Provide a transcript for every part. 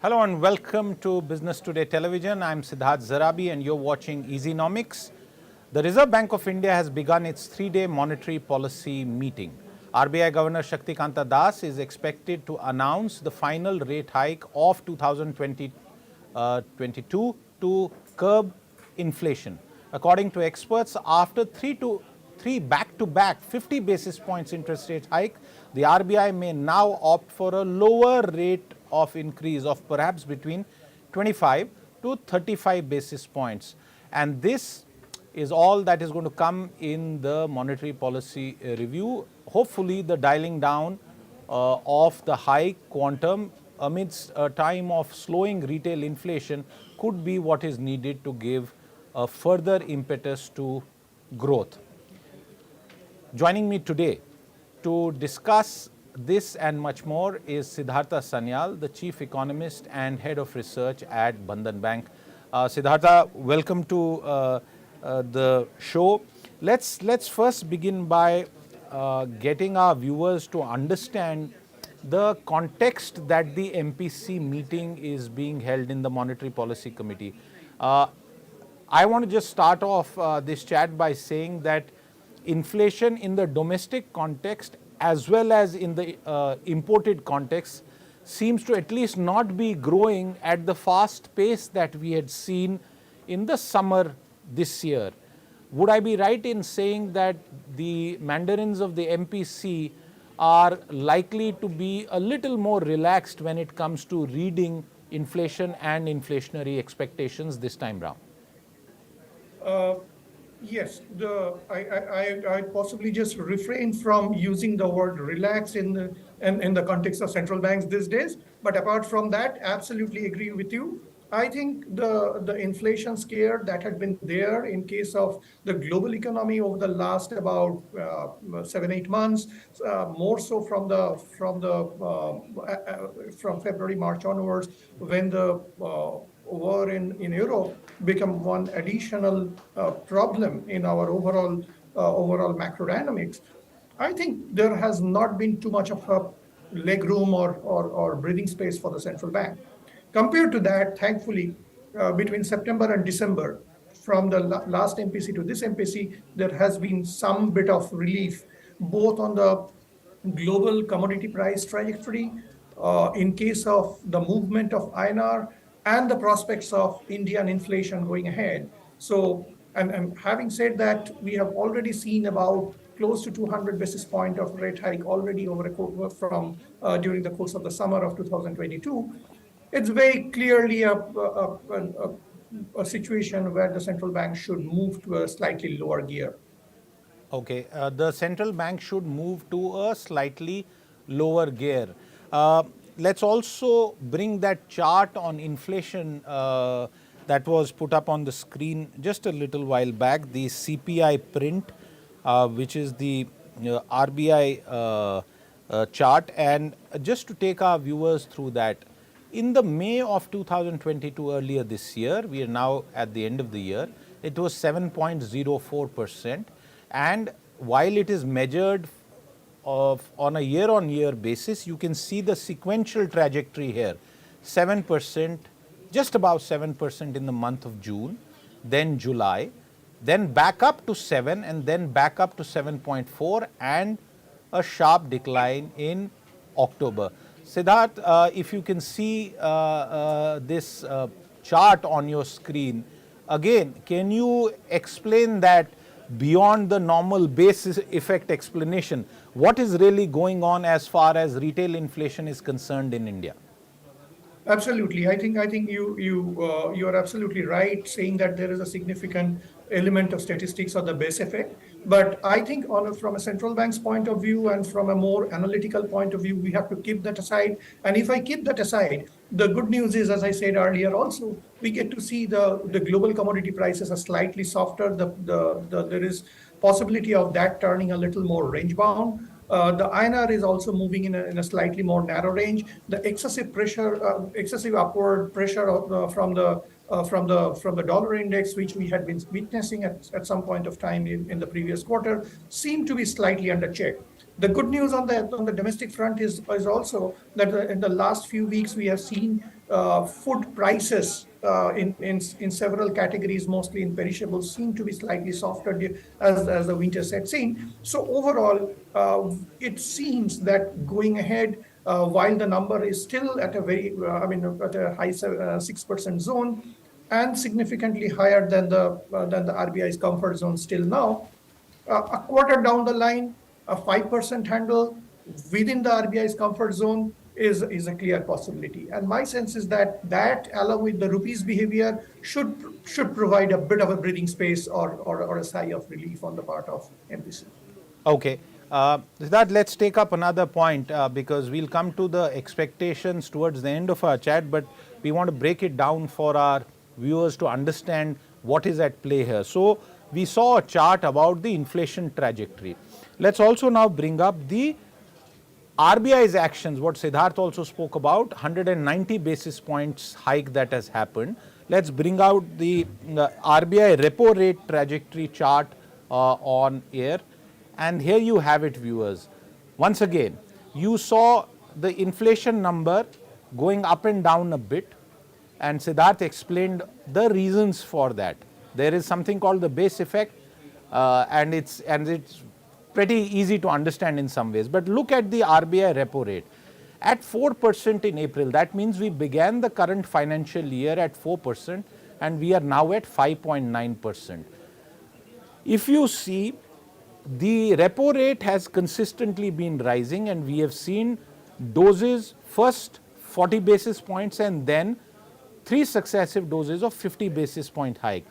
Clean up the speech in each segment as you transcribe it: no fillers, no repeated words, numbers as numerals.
Hello and welcome to Business Today Television. I'm Siddharth Zarabi and you're watching Easynomics. The Reserve Bank of India has begun its three-day monetary policy meeting. RBI Governor Shaktikanta Das is expected to announce the final rate hike of 2022 to curb inflation. According to experts, after three back-to-back 50 basis points interest rate hike, the RBI may now opt for a lower rate of increase of perhaps between 25 to 35 basis points. And this is all that is going to come in the monetary policy review. Hopefully, the dialing down of the high quantum amidst a time of slowing retail inflation could be what is needed to give a further impetus to growth. Joining me today to discuss this and much more is Siddhartha Sanyal, the Chief Economist and Head of Research at Bandhan Bank. Siddhartha, welcome to the show. Let's first begin by getting our viewers to understand the context that the MPC meeting is being held in the Monetary Policy Committee. I want to just start off this chat by saying that inflation in the domestic context as well as in the imported context seems to at least not be growing at the fast pace that we had seen in the summer this year. Would I be right in saying that the mandarins of the MPC are likely to be a little more relaxed when it comes to reading inflation and inflationary expectations this time round? Yes, I possibly just refrain from using the word relax in the context of central banks these days. But apart from that, absolutely agree with you. I think the inflation scare that had been there in case of the global economy over the last about 7-8 months, more so from February, March onwards, when the war in Europe become one additional problem in our overall macro dynamics. I think there has not been too much of a leg room or breathing space for the central bank. Compared to that, thankfully, between September and December, from the last MPC to this MPC, there has been some bit of relief, both on the global commodity price trajectory, in case of the movement of INR, and the prospects of Indian inflation going ahead. So, and having said that, we have already seen about close to 200 basis point of rate hike already during the course of the summer of 2022. It's very clearly a situation where the central bank should move to a slightly lower gear. Okay, the central bank should move to a slightly lower gear. Let's also bring that chart on inflation that was put up on the screen just a little while back, the CPI print, which is the RBI chart. And just to take our viewers through that, in the May of 2022, earlier this year, we are now at the end of the year, it was 7.04%. And while it is measured on a year-on-year basis, you can see the sequential trajectory here. 7%, just about 7% in the month of June, then July, then back up to 7, and then back up to 7.4, and a sharp decline in October. Siddharth, if you can see this chart on your screen, again, can you explain that beyond the normal base effect explanation? What is really going on as far as retail inflation is concerned in India? Absolutely. I think you are absolutely right saying that there is a significant element of statistics or the base effect. But I think from a central bank's point of view and from a more analytical point of view, we have to keep that aside. And if I keep that aside, the good news is, as I said earlier also, we get to see the global commodity prices are slightly softer. There is possibility of that turning a little more range bound. The INR is also moving in a slightly more narrow range. The excessive upward pressure from the dollar index, which we had been witnessing at some point of time in the previous quarter, seem to be slightly under check. The good news on the domestic front is also that in the last few weeks we have seen food prices in several categories, mostly in perishables, seem to be slightly softer as the winter sets in. So overall, it seems that going ahead, while the number is still at a at a high 6% zone, and significantly higher than the RBI's comfort zone still now, a quarter down the line, a 5% handle within the RBI's comfort zone is a clear possibility. And my sense is that along with the rupees behavior should provide a bit of a breathing space or a sigh of relief on the part of MPC. Okay. Siddharth, let's take up another point because we'll come to the expectations towards the end of our chat, but we want to break it down for our viewers to understand what is at play here. So we saw a chart about the inflation trajectory. Let's also now bring up the RBI's actions, what Siddharth also spoke about, 190 basis points hike that has happened. Let's bring out the RBI repo rate trajectory chart on air. And here you have it, viewers. Once again, you saw the inflation number going up and down a bit, and Siddharth explained the reasons for that. There is something called the base effect, and it's pretty easy to understand in some ways. But look at the RBI repo rate. At 4% in April, that means we began the current financial year at 4% and we are now at 5.9%. If you see, the repo rate has consistently been rising, and we have seen doses, first 40 basis points and then 3 successive doses of 50 basis point hike.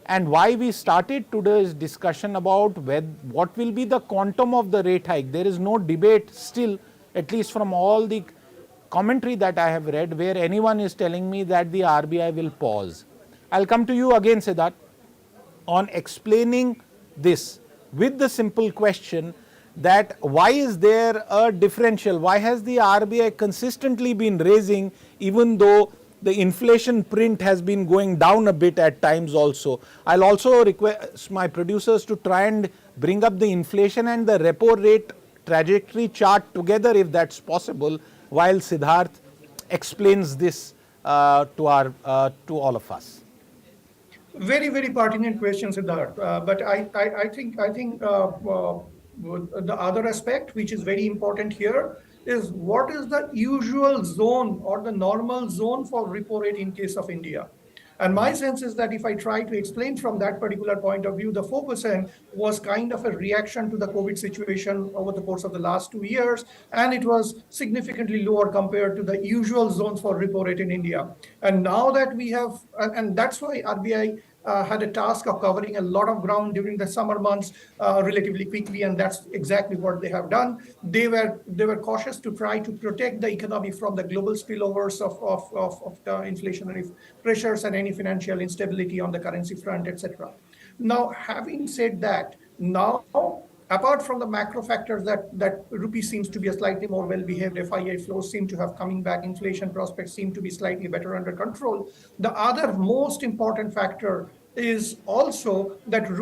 And why we started today's discussion about what will be the quantum of the rate hike, there is no debate still, at least from all the commentary that I have read, where anyone is telling me that the RBI will pause. I'll come to you again, Siddharth, on explaining this with the simple question that why is there a differential? Why has the RBI consistently been raising even though the inflation print has been going down a bit at times also? I'll also request my producers to try and bring up the inflation and the repo rate trajectory chart together if that's possible, while Siddharth explains this to all of us. Very, very pertinent question, Siddharth. But I think the other aspect, which is very important here, is what is the usual zone or the normal zone for repo rate in case of India. And my sense is that if I try to explain from that particular point of view, the 4% was kind of a reaction to the COVID situation over the course of the last 2 years, and it was significantly lower compared to the usual zones for repo rate in India. And now that we have, and that's why RBI had a task of covering a lot of ground during the summer months relatively quickly, and that's exactly what they have done. They were cautious to try to protect the economy from the global spillovers of the inflationary pressures and any financial instability on the currency front, etc. Now, having said that, now apart from the macro factors that rupee seems to be a slightly more well-behaved, FII flows seem to have coming back, inflation prospects seem to be slightly better under control. The other most important factor is also that the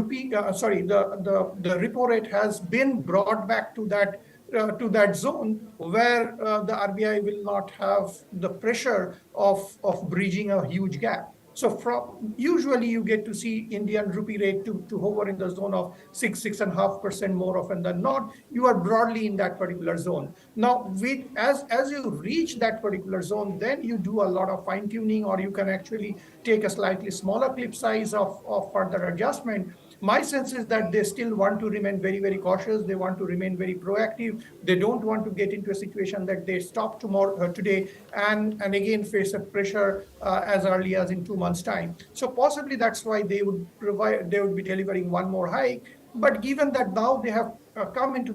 repo rate has been brought back to that zone where the RBI will not have the pressure of bridging a huge gap. So usually you get to see Indian rupee rate to hover in the zone of 6.5% more often than not. You are broadly in that particular zone. Now, as you reach that particular zone, then you do a lot of fine tuning, or you can actually take a slightly smaller clip size of further adjustment. My sense is that they still want to remain very, very cautious. They want to remain very proactive. They don't want to get into a situation that they stop today and again face a pressure as early as in 2 months' time. So possibly that's why they would be delivering one more hike. But given that now they have come into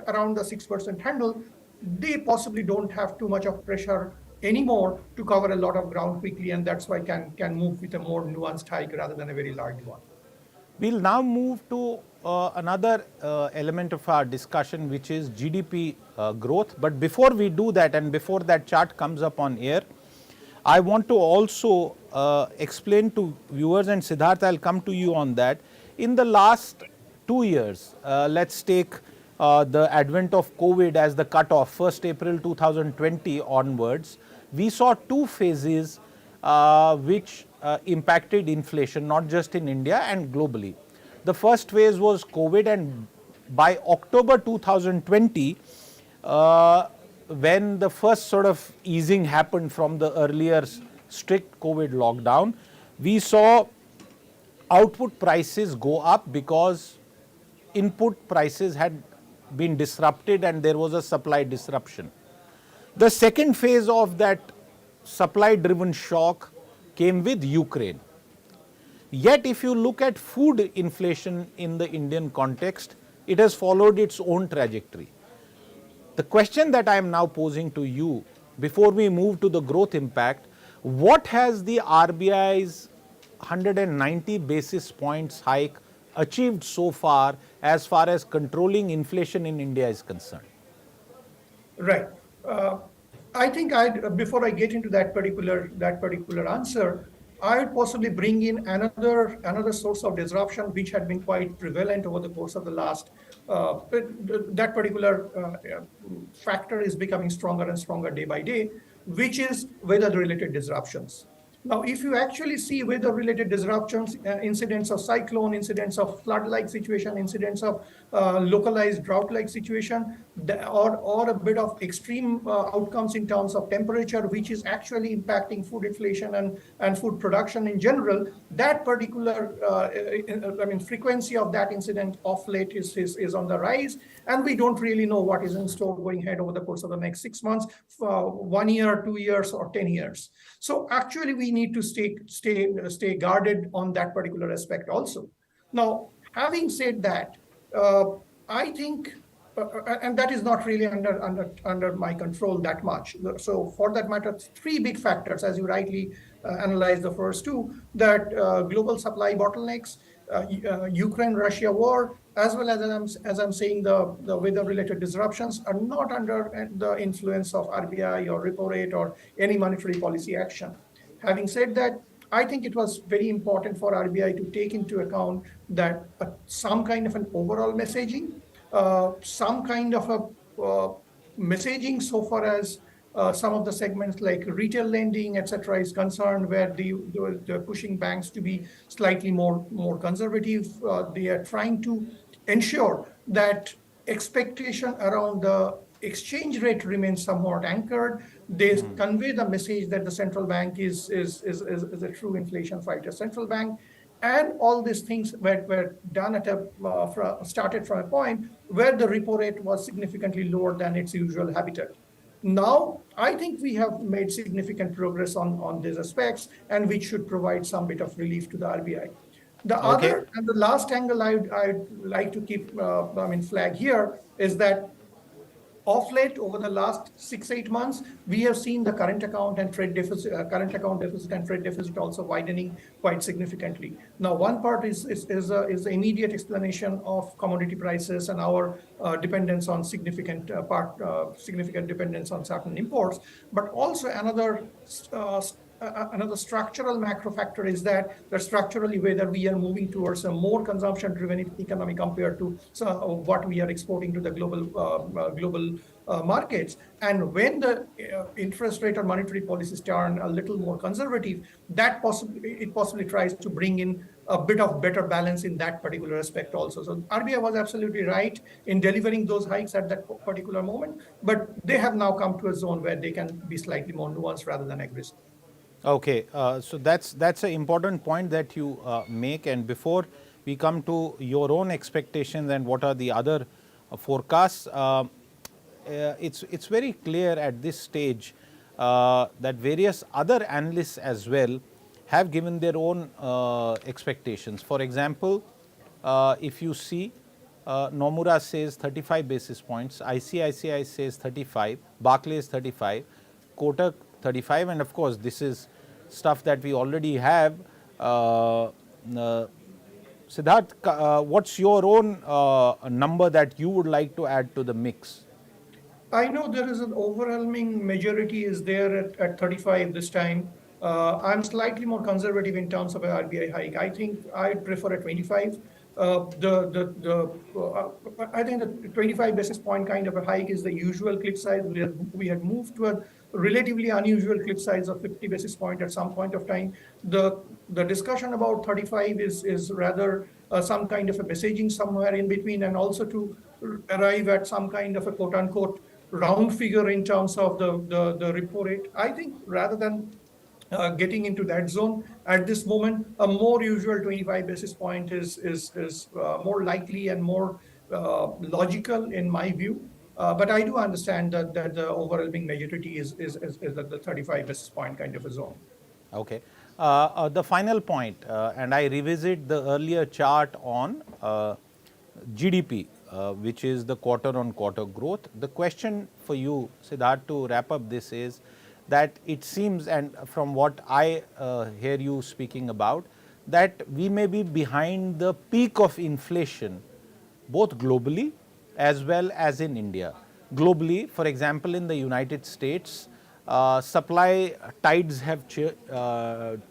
around the 6% handle, they possibly don't have too much of pressure anymore to cover a lot of ground quickly, and that's why can move with a more nuanced hike rather than a very large one. We'll now move to another element of our discussion, which is GDP growth. But before we do that, and before that chart comes up on air, I want to also explain to viewers, and Siddharth, I'll come to you on that. In the last 2 years, let's take the advent of COVID as the cutoff, 1st April 2020 onwards, we saw two phases which impacted inflation, not just in India and globally. The first phase was COVID, and by October 2020, when the first sort of easing happened from the earlier strict COVID lockdown, we saw output prices go up because input prices had been disrupted and there was a supply disruption. The second phase of that supply driven shock came with Ukraine. Yet, if you look at food inflation in the Indian context, it has followed its own trajectory. The question that I am now posing to you, before we move to the growth impact, what has the RBI's 190 basis points hike achieved so far as controlling inflation in India is concerned? Right. I think before I get into that particular answer, I would possibly bring in another source of disruption which had been quite prevalent over the course of the last. That particular factor is becoming stronger and stronger day by day, which is weather-related disruptions. Now, if you actually see weather-related disruptions, incidents of cyclone, incidents of flood-like situation, incidents of localized drought-like situation, or a bit of extreme outcomes in terms of temperature, which is actually impacting food inflation and food production in general, that particular, frequency of that incident of late is on the rise, and we don't really know what is in store going ahead over the course of the next 6 months, 1 year, 2 years, or 10 years. So actually, we need to stay guarded on that particular aspect also. Now, having said that, I think, and that is not really under my control that much. So for that matter, three big factors, as you rightly analyzed the first two, that global supply bottlenecks, Ukraine-Russia war, as well as I'm saying, the weather-related disruptions are not under the influence of RBI or repo rate or any monetary policy action. Having said that, I think it was very important for RBI to take into account that some kind of an overall messaging, some kind of a messaging so far as some of the segments like retail lending, etc., is concerned, where they're pushing banks to be slightly more conservative. They are trying to ensure that expectation around the exchange rate remains somewhat anchored. They convey the message that the central bank is a true inflation fighter central bank. And all these things were done started from a point where the repo rate was significantly lower than its usual habitat. Now, I think we have made significant progress on these aspects, and which should provide some bit of relief to the RBI. The other and the last angle I'd like to keep flag here is that of late, over the last 6-8 months, we have seen the current account deficit and trade deficit also widening quite significantly. Now, one part is the immediate explanation of commodity prices and our dependence on significant dependence on certain imports, but also another structural macro factor is that structurally whether we are moving towards a more consumption-driven economy compared to what we are exporting to the global markets. And when the interest rate or monetary policies turn a little more conservative, it possibly tries to bring in a bit of better balance in that particular aspect also. So RBI was absolutely right in delivering those hikes at that particular moment, but they have now come to a zone where they can be slightly more nuanced rather than aggressive. Okay, so that's an important point that you make. And before we come to your own expectations and what are the other forecasts, it's very clear at this stage that various other analysts as well have given their own expectations. For example, if you see, Nomura says 35 basis points, ICICI says 35, Barclays 35, Kotak 35, and of course this is stuff that we already have. Siddharth, what's your own number that you would like to add to the mix? I know there is an overwhelming majority is there at 35 this time. I'm slightly more conservative in terms of an RBI hike. I think I'd prefer a 25. I think the 25 basis point kind of a hike is the usual clip size. We had moved to relatively unusual cliff size of 50 basis point at some point of time. The discussion about 35 is rather some kind of a messaging somewhere in between, and also to arrive at some kind of a quote unquote round figure in terms of the repo rate. I think rather than getting into that zone at this moment, a more usual 25 basis point is more likely and more logical in my view. But I do understand that the overwhelming majority is at the 35 basis point kind of a zone. Okay. The final point, and I revisit the earlier chart on GDP, which is the quarter on quarter growth. The question for you, Siddharth, to wrap up this is that it seems, and from what I hear you speaking about, that we may be behind the peak of inflation both globally as well as in India. Globally, for example, in the United States, supply tides have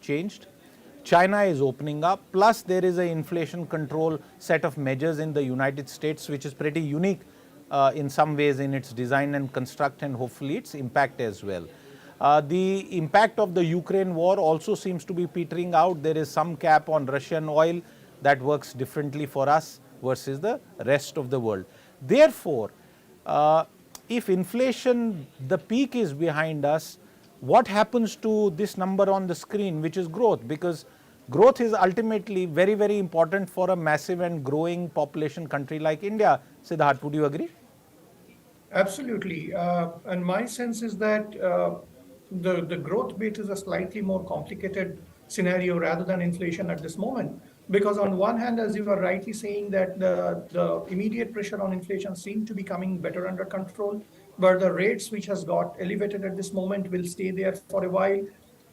changed. China is opening up, plus there is an inflation control set of measures in the United States, which is pretty unique in some ways in its design and construct, and hopefully its impact as well. The impact of the Ukraine war also seems to be petering out. There is some cap on Russian oil that works differently for us versus the rest of the world. Therefore, if inflation, the peak is behind us, what happens to this number on the screen, which is growth? Because growth is ultimately very, very important for a massive and growing population country like India. Siddharth, would you agree? Absolutely. And my sense is that the growth bit is a slightly more complicated scenario rather than inflation at this moment. Because on one hand, as you are rightly saying, that the immediate pressure on inflation seems to be coming better under control, but the rates which has got elevated at this moment will stay there for a while.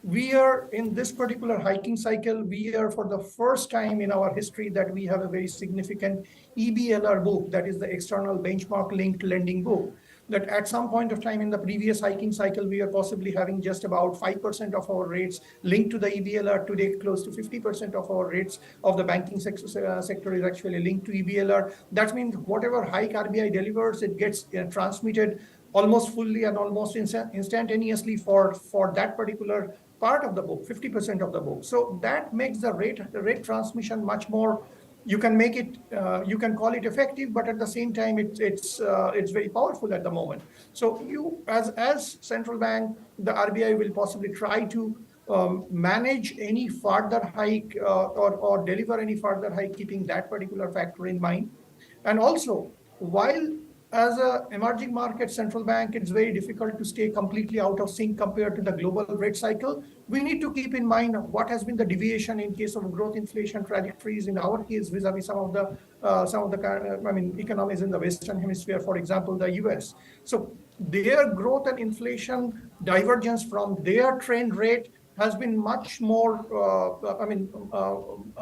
We are in this particular hiking cycle, we are for the first time in our history that we have a very significant EBLR book, that is the external benchmark linked lending book. That at some point of time in the previous hiking cycle, we are possibly having just about 5% of our rates linked to the EBLR. Today, close to 50% of our rates of the banking sector is actually linked to EBLR. That means whatever hike RBI delivers, it gets transmitted almost fully and almost instantaneously for that particular part of the book, 50% of the book. So that makes the rate transmission much more. You can make it, you can call it effective, but at the same time, it's very powerful at the moment. So you, as central bank, the RBI will possibly try to manage any further hike or deliver any further hike, keeping that particular factor in mind. And also, while as an emerging market central bank, it's very difficult to stay completely out of sync compared to the global rate cycle. We need to keep in mind what has been the deviation in case of growth inflation trajectories in our case vis-a-vis some of the economies in the Western Hemisphere, for example, the US. So their growth and inflation divergence from their trend rate has been much more,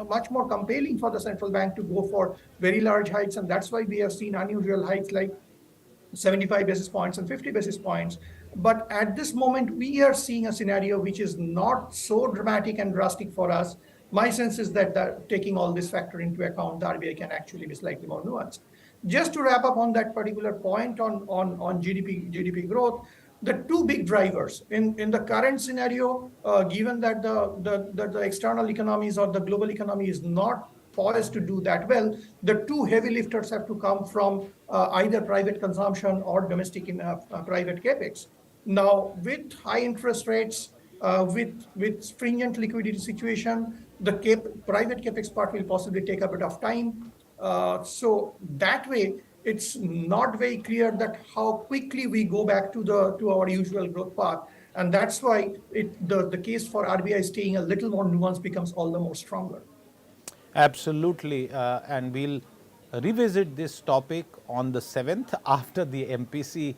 much more compelling for the central bank to go for very large hikes, and that's why we have seen unusual hikes like 75 basis points and 50 basis points. But at this moment, we are seeing a scenario which is not so dramatic and drastic for us. My sense is that taking all this factor into account, the RBI can actually be slightly more nuanced. Just to wrap up on that particular point on GDP growth, the two big drivers in the current scenario, given that the external economies or the global economy is not poised to do that well, the two heavy lifters have to come from either private consumption or domestic private capex. Now, with high interest rates, with stringent liquidity situation, the private capex part will possibly take a bit of time. So that way, it's not very clear that how quickly we go back to our usual growth path. And that's why the case for RBI staying a little more nuanced becomes all the more stronger. Absolutely. And we'll revisit this topic on the 7th after the MPC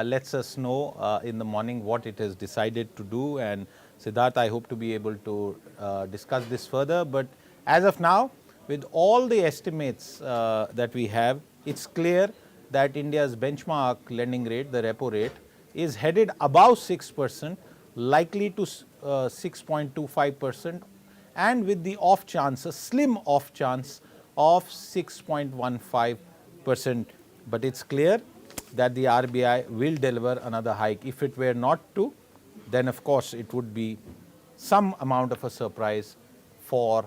lets us know in the morning what it has decided to do. And Siddharth, I hope to be able to discuss this further. But as of now, with all the estimates that we have, it's clear that India's benchmark lending rate, the repo rate, is headed above 6%, likely to 6.25%, and with the off chance, a slim off chance of 6.15%. But it's clear that the RBI will deliver another hike. If it were not to, then of course it would be some amount of a surprise for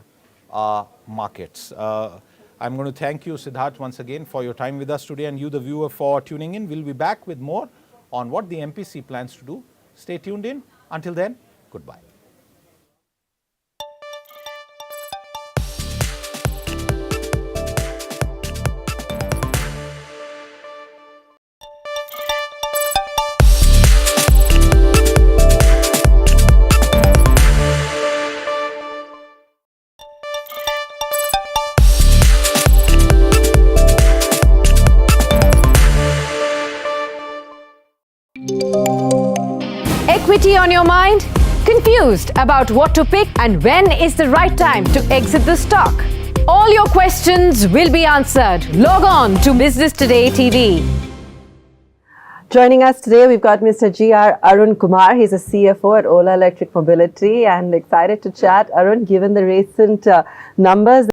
markets. I'm going to thank you, Siddharth, once again for your time with us today, and you, the viewer, for tuning in. We'll be back with more on what the MPC plans to do. Stay tuned in. Until then, goodbye. Equity on your mind? Confused about what to pick and when is the right time to exit the stock? All your questions will be answered. Log on to Business Today TV. Joining us today, we've got Mr. G.R. Arun Kumar. He's a CFO at Ola Electric Mobility, and excited to chat. Arun, given the recent numbers